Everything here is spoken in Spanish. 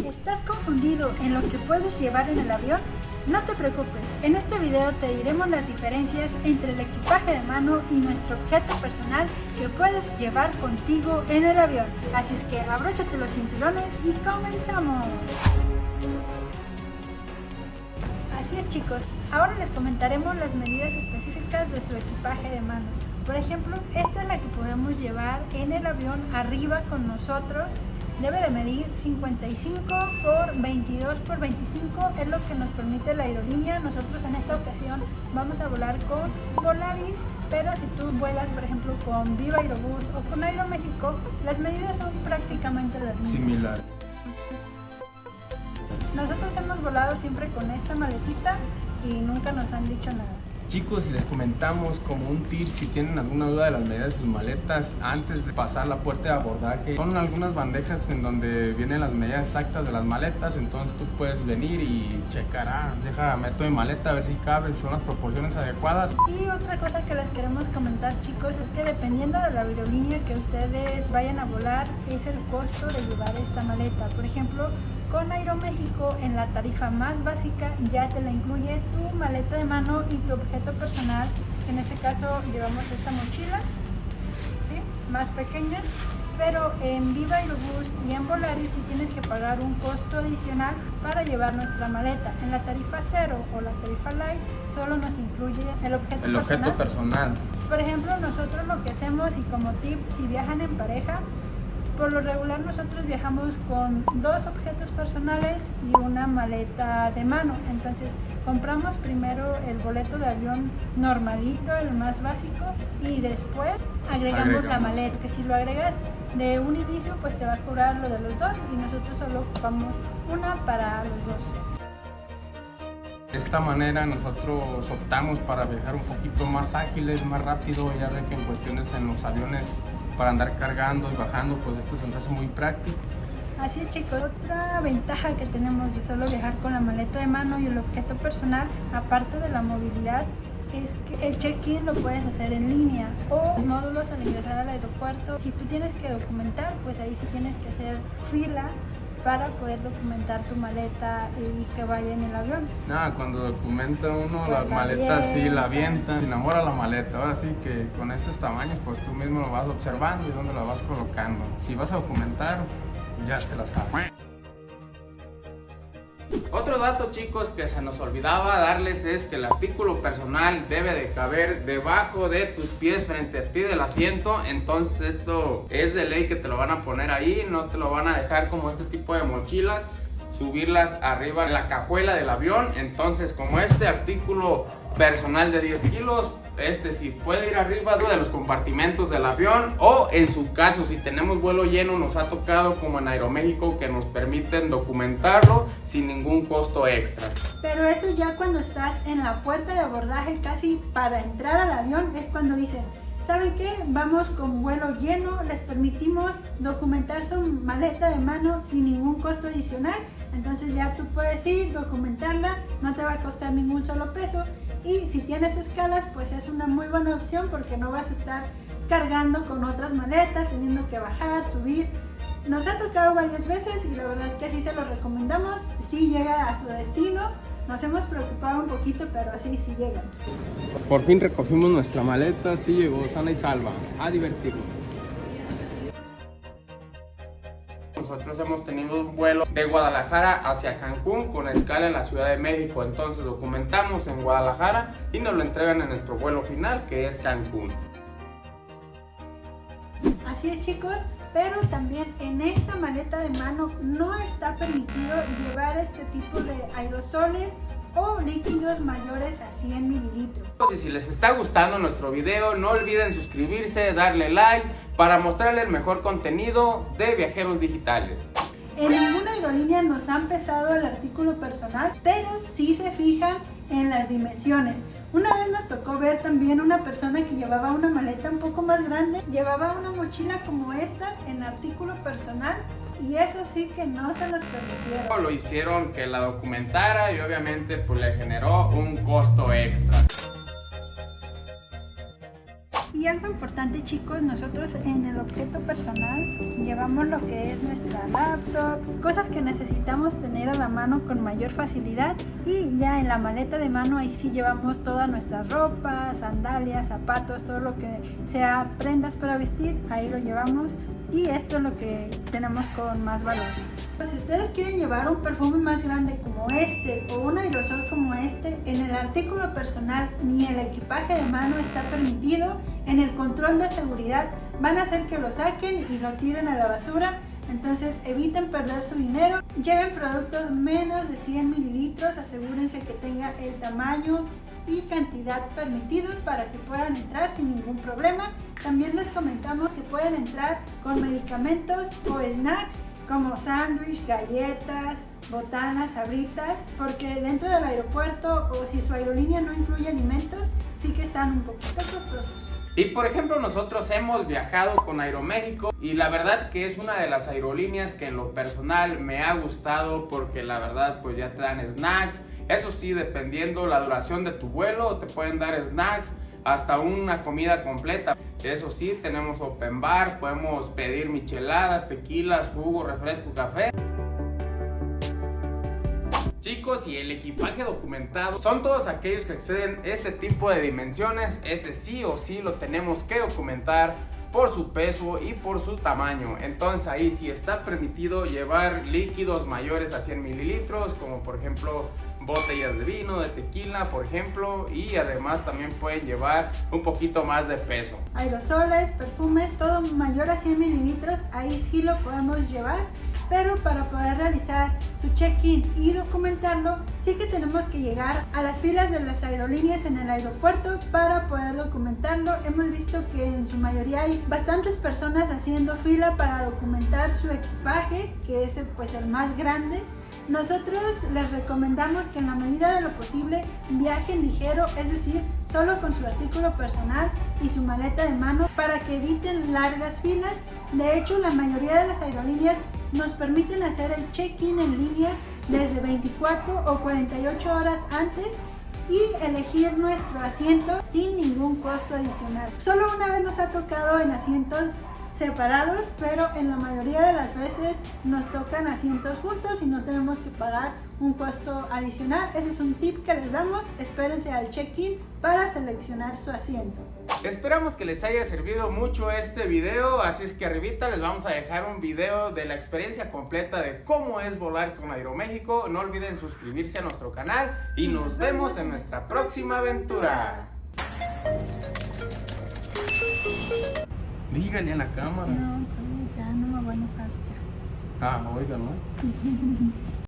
¿Estás confundido en lo que puedes llevar en el avión? No te preocupes, en este video te diremos las diferencias entre el equipaje de mano y nuestro objeto personal que puedes llevar contigo en el avión. Así es que abróchate los cinturones y comenzamos. Así es, chicos, ahora les comentaremos las medidas específicas de su equipaje de mano. Por ejemplo, esta es la que podemos llevar en el avión arriba con nosotros. Debe de medir 55 por 22 por 25, es lo que nos permite la aerolínea. Nosotros en esta ocasión vamos a volar con Volaris, pero si tú vuelas por ejemplo con Viva Aerobús o con Aeroméxico, las medidas son prácticamente las mismas. Similar. Nosotros hemos volado siempre con esta maletita y nunca nos han dicho nada. Chicos, y les comentamos como un tip, si tienen alguna duda de las medidas de sus maletas antes de pasar la puerta de abordaje, son algunas bandejas en donde vienen las medidas exactas de las maletas. Entonces tú puedes venir y checar, meto mi maleta a ver si cabe, son las proporciones adecuadas. Y otra cosa que les queremos comentar, chicos, es que dependiendo de la aerolínea que ustedes vayan a volar, es el costo de llevar esta maleta. Por ejemplo, con Aeroméxico, en la tarifa más básica ya te la incluye tu maleta de mano y tu objeto personal. En este caso llevamos esta mochila, ¿sí?, más pequeña, pero en Viva Aerobús y en Volaris sí tienes que pagar un costo adicional para llevar nuestra maleta. En la tarifa 0 o la tarifa Light solo nos incluye el objeto personal. Por ejemplo, nosotros lo que hacemos, y como tip, si viajan en pareja, por lo regular nosotros viajamos con 2 objetos personales y una maleta de mano. Entonces compramos primero el boleto de avión normalito, el más básico, y después agregamos la maleta, que si lo agregas de un inicio pues te va a cobrar lo de los 2 y nosotros solo ocupamos una para los 2. De esta manera nosotros optamos para viajar un poquito más ágiles, más rápido. Ya ven que en cuestiones en los aviones para andar cargando y bajando, pues esto se nos hace muy práctico. Así es, chicos, otra ventaja que tenemos de solo viajar con la maleta de mano y el objeto personal, aparte de la movilidad, es que el check-in lo puedes hacer en línea, o los módulos al ingresar al aeropuerto. Si tú tienes que documentar, pues ahí sí tienes que hacer fila para poder documentar tu maleta y que vaya en el avión. Cuando documenta uno la maleta, sí, la avienta, se enamora la maleta. Ahora sí que con estos tamaños pues tú mismo lo vas observando y dónde la vas colocando. Si vas a documentar, ya te la sabes. Otro dato, chicos, que se nos olvidaba darles es que el artículo personal debe de caber debajo de tus pies frente a ti del asiento. Entonces esto es de ley que te lo van a poner ahí, no te lo van a dejar como este tipo de mochilas, subirlas arriba en la cajuela del avión. Entonces, como este artículo personal de 10 kilos, sí puede ir arriba de los compartimentos del avión, o en su caso, si tenemos vuelo lleno, nos ha tocado como en Aeroméxico que nos permiten documentarlo sin ningún costo extra. Pero eso ya cuando estás en la puerta de abordaje, casi para entrar al avión, es cuando dicen: ¿saben qué? Vamos con vuelo lleno, les permitimos documentar su maleta de mano sin ningún costo adicional. Entonces ya tú puedes ir, documentarla, no te va a costar ningún solo peso. Y si tienes escalas, pues es una muy buena opción porque no vas a estar cargando con otras maletas, teniendo que bajar, subir. Nos ha tocado varias veces y la verdad es que sí se lo recomendamos. Sí llega a su destino. Nos hemos preocupado un poquito, pero sí llegan. Por fin recogimos nuestra maleta, sí llegó sana y salva. A divertirnos. Nosotros hemos tenido un vuelo de Guadalajara hacia Cancún con escala en la Ciudad de México. Entonces documentamos en Guadalajara y nos lo entregan en nuestro vuelo final, que es Cancún. Así es, chicos, pero también en esta maleta de mano no está permitido llevar este tipo de aerosoles o líquidos mayores a 100 mililitros. Y si les está gustando nuestro video, no olviden suscribirse, darle like para mostrarle el mejor contenido de Viajeros Digitales. En ninguna aerolínea nos han pesado el artículo personal, pero sí se fijan en las dimensiones. Una vez nos tocó ver también una persona que llevaba una maleta un poco más grande, llevaba una mochila como estas en artículo personal, y eso sí que no se los permitieron. Lo hicieron que la documentara y obviamente pues le generó un costo extra. Y algo importante, chicos, nosotros en el objeto personal llevamos lo que es nuestra laptop, cosas que necesitamos tener a la mano con mayor facilidad, y ya en la maleta de mano ahí sí llevamos toda nuestra ropa, sandalias, zapatos, todo lo que sea prendas para vestir, ahí lo llevamos, y esto es lo que tenemos con más valor. Si ustedes quieren llevar un perfume más grande como este o un aerosol como este, en el artículo personal ni el equipaje de mano está permitido. En el control de seguridad van a hacer que lo saquen y lo tiren a la basura. Entonces eviten perder su dinero. Lleven productos menos de 100 mililitros, asegúrense que tenga el tamaño y cantidad permitidos para que puedan entrar sin ningún problema. También les comentamos que pueden entrar con medicamentos o snacks como sándwich, galletas, botanas, sabritas, porque dentro del aeropuerto o si su aerolínea no incluye alimentos, sí que están un poquito costosos. Y por ejemplo, nosotros hemos viajado con Aeroméxico y la verdad que es una de las aerolíneas que en lo personal me ha gustado, porque la verdad pues ya te dan snacks. Eso sí, dependiendo la duración de tu vuelo, te pueden dar snacks hasta una comida completa. Eso sí, tenemos open bar, podemos pedir micheladas, tequilas, jugo, refresco, café. Chicos, y el equipaje documentado son todos aquellos que exceden este tipo de dimensiones. Ese sí o sí lo tenemos que documentar por su peso y por su tamaño. Entonces ahí sí está permitido llevar líquidos mayores a 100 mililitros, como por ejemplo botellas de vino, de tequila, por ejemplo, y además también pueden llevar un poquito más de peso. Aerosoles, perfumes, todo mayor a 100 mililitros, ahí sí lo podemos llevar, pero para poder realizar su check-in y documentarlo, sí que tenemos que llegar a las filas de las aerolíneas en el aeropuerto para poder documentarlo. Hemos visto que en su mayoría hay bastantes personas haciendo fila para documentar su equipaje, que es pues el más grande. Nosotros les recomendamos que en la medida de lo posible viajen ligero, es decir, solo con su artículo personal y su maleta de mano, para que eviten largas filas. De hecho, la mayoría de las aerolíneas nos permiten hacer el check-in en línea desde 24 o 48 horas antes y elegir nuestro asiento sin ningún costo adicional. Solo una vez nos ha tocado en asientos separados, pero en la mayoría de las veces nos tocan asientos juntos y no tenemos que pagar un costo adicional. Ese es un tip que les damos. Espérense al check-in para seleccionar su asiento. Esperamos que les haya servido mucho este video, así es que arribita les vamos a dejar un video de la experiencia completa de cómo es volar con Aeroméxico. No olviden suscribirse a nuestro canal y nos vemos en nuestra próxima aventura. Díganle a la cámara. No, ya no me voy a enojar ya. Ah, oiga, ¿no?